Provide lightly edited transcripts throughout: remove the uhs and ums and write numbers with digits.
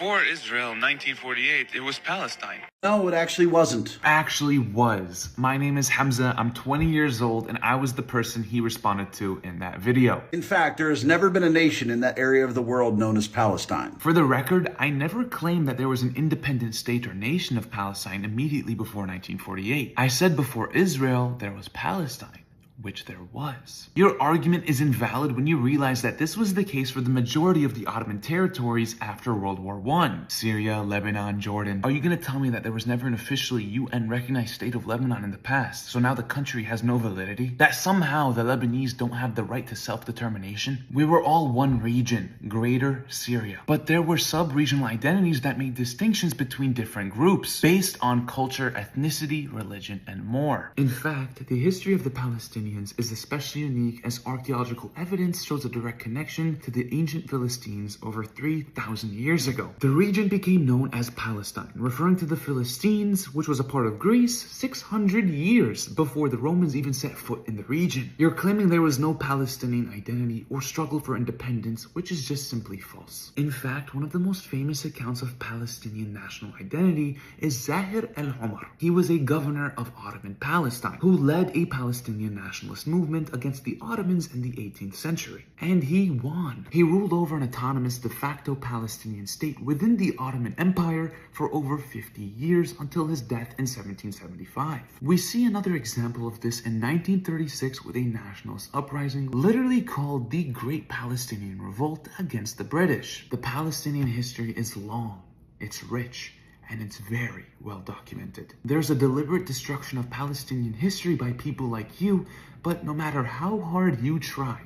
Before Israel, 1948, it was Palestine. No, it actually wasn't. Actually was. My name is Hamza, I'm 20 years old, and I was the person he responded to in that video. In fact, there has never been a nation in that area of the world known as Palestine. For the record, I never claimed that there was an independent state or nation of Palestine immediately before 1948. I said before Israel, there was Palestine, which there was. Your argument is invalid when you realize that this was the case for the majority of the Ottoman territories after World War I. Syria, Lebanon, Jordan. Are you going to tell me that there was never an officially UN-recognized state of Lebanon in the past, so now the country has no validity? That somehow the Lebanese don't have the right to self-determination? We were all one region, Greater Syria. But there were sub-regional identities that made distinctions between different groups, based on culture, ethnicity, religion, and more. In fact, the history of the Palestinians is especially unique as archaeological evidence shows a direct connection to the ancient Philistines over 3,000 years ago. The region became known as Palestine, referring to the Philistines, which was a part of Greece 600 years before the Romans even set foot in the region. You're claiming there was no Palestinian identity or struggle for independence, which is just simply false. In fact, one of the most famous accounts of Palestinian national identity is Zahir al-Umar. He was a governor of Ottoman Palestine who led a Palestinian nationalist movement against the Ottomans in the 18th century. And he won. He ruled over an autonomous de facto Palestinian state within the Ottoman Empire for over 50 years until his death in 1775. We see another example of this in 1936 with a nationalist uprising literally called the Great Palestinian Revolt against the British. The Palestinian history is long, it's rich, and it's very well documented. There's a deliberate destruction of Palestinian history by people like you, but no matter how hard you try,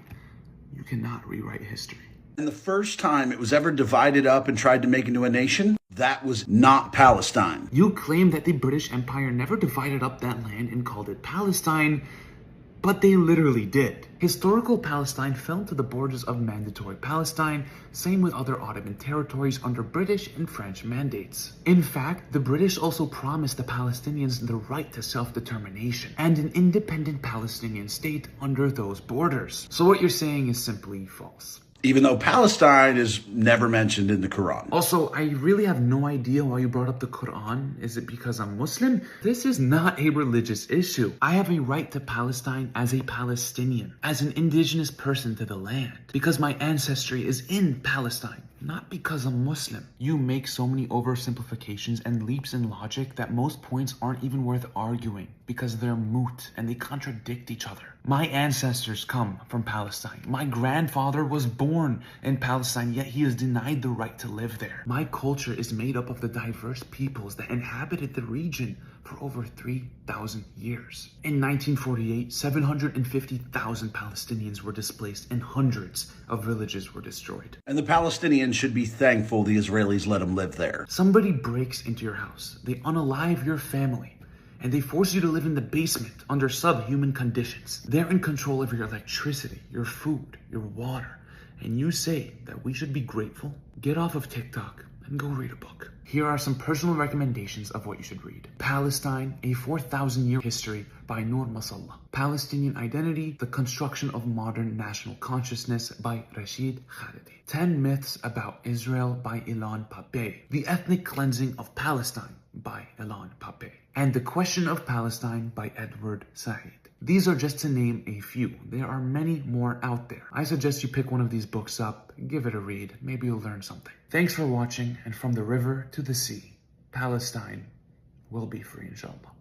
you cannot rewrite history. And the first time it was ever divided up and tried to make into a nation, that was not Palestine. You claim that the British Empire never divided up that land and called it Palestine, but they literally did. Historical Palestine fell to the borders of mandatory Palestine, same with other Ottoman territories under British and French mandates. In fact, the British also promised the Palestinians the right to self-determination and an independent Palestinian state under those borders. So what you're saying is simply false. Even though Palestine is never mentioned in the Quran. Also, I really have no idea why you brought up the Quran. Is it because I'm Muslim? This is not a religious issue. I have a right to Palestine as a Palestinian, as an indigenous person to the land, because my ancestry is in Palestine. Not because I'm Muslim. You make so many oversimplifications and leaps in logic that most points aren't even worth arguing because they're moot and they contradict each other. My ancestors come from Palestine. My grandfather was born in Palestine, yet he is denied the right to live there. My culture is made up of the diverse peoples that inhabited the region for over 3,000 years. In 1948, 750,000 Palestinians were displaced and hundreds of villages were destroyed. And the Palestinians should be thankful the Israelis let them live there. Somebody breaks into your house, they unalive your family, and they force you to live in the basement under subhuman conditions. They're in control of your electricity, your food, your water, and you say that we should be grateful? Get off of TikTok and go read a book. Here are some personal recommendations of what you should read. Palestine, A 4,000-Year History by Noor Masalla. Palestinian Identity, The Construction of Modern National Consciousness by Rashid Khalidi. 10 Myths About Israel by Ilan Pappé. The Ethnic Cleansing of Palestine by Ilan Pappé. And The Question of Palestine by Edward Said. These are just to name a few. There are many more out there. I suggest you pick one of these books up, give it a read, maybe you'll learn something. Thanks for watching, and from the river to the sea, Palestine will be free, inshallah.